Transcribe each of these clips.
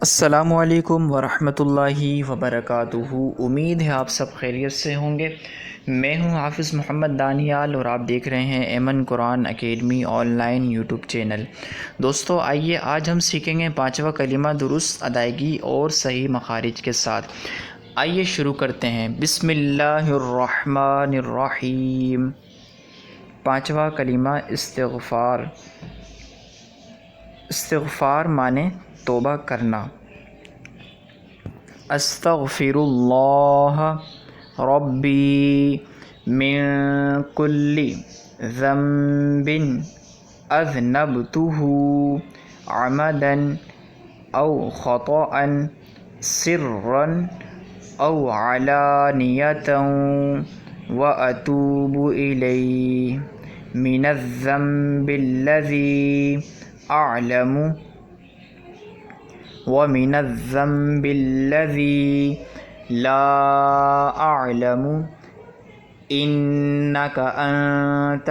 السلام علیکم ورحمۃ اللہ وبرکاتہ۔ امید ہے آپ سب خیریت سے ہوں گے۔ میں ہوں حافظ محمد دانیال اور آپ دیکھ رہے ہیں Aiman Quran academy online YouTube channel. دوستو آئیے آج ہم سیکھیں گے پانچواں کلمہ درست ادائیگی اور صحیح مخارج کے ساتھ۔ آئیے شروع کرتے ہیں۔ بسم اللہ الرحمن الرحیم۔ پانچواں کلمہ استغفار۔ استغفار معنی توبہ کرنا۔ استغفر اللہ ربی من کل ذنب اذنبتہ عمدا او خطأ سرا او علانیۃ واتوب الیہ من الذنب الذی اعلم ومن الذنب الذی لا اعلم انک انت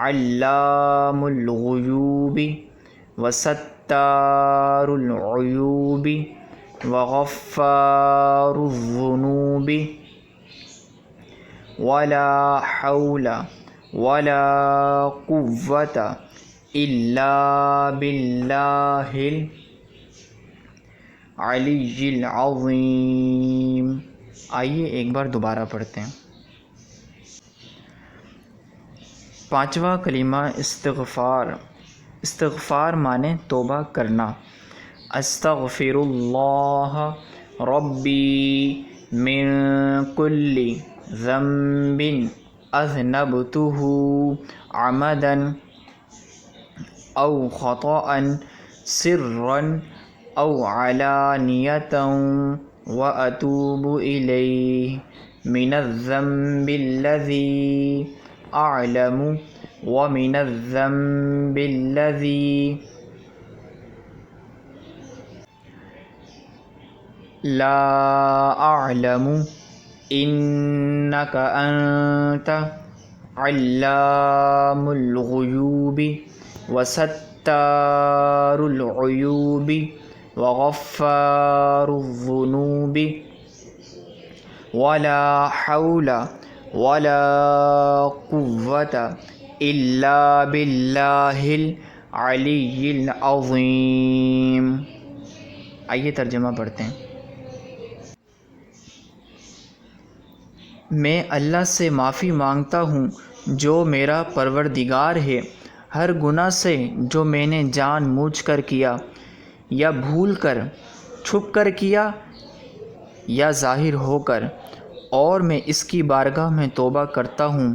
علام الغیوب وستار العیوب وغفار الذنوب ولا حول ولا قوة الا باللہ العلی العظیم۔ آئیے ایک بار دوبارہ پڑھتے ہیں۔ پانچواں کلمہ استغفار۔ استغفار معنی توبہ کرنا۔ استغفر اللہ ربی من کل ذنب اذنبتہ عمدا او خطأ سرا او علانیۃ واتوب الیہ من الذنب الذی اعلم ومن الذنب الذی لا اعلم انک انت علام الغیوب وستار العیوب وغفار الذنوب ولا حول ولا قوة الا باللہ العلی العظیم۔ آئیے ترجمہ پڑھتے ہیں۔ میں اللہ سے معافی مانگتا ہوں جو میرا پروردگار ہے ہر گناہ سے جو میں نے جان بوجھ کر کیا یا بھول کر، چھپ کر کیا یا ظاہر ہو کر، اور میں اس کی بارگاہ میں توبہ کرتا ہوں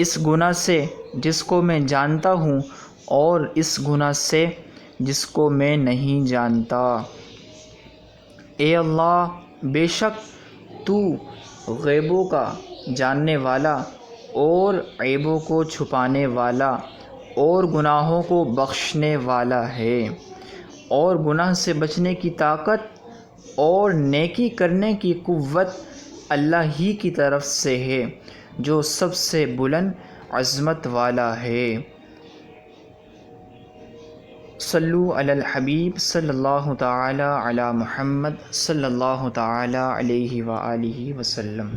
اس گناہ سے جس کو میں جانتا ہوں اور اس گناہ سے جس کو میں نہیں جانتا۔ اے اللہ، بے شک تو غیبوں کا جاننے والا اور عیبوں کو چھپانے والا اور گناہوں کو بخشنے والا ہے، اور گناہ سے بچنے کی طاقت اور نیکی کرنے کی قوت اللہ ہی کی طرف سے ہے جو سب سے بلند عظمت والا ہے۔ صلو علی الحبیب صلی اللہ تعالی علی محمد صلی اللہ تعالی علیہ وآلہ وسلم۔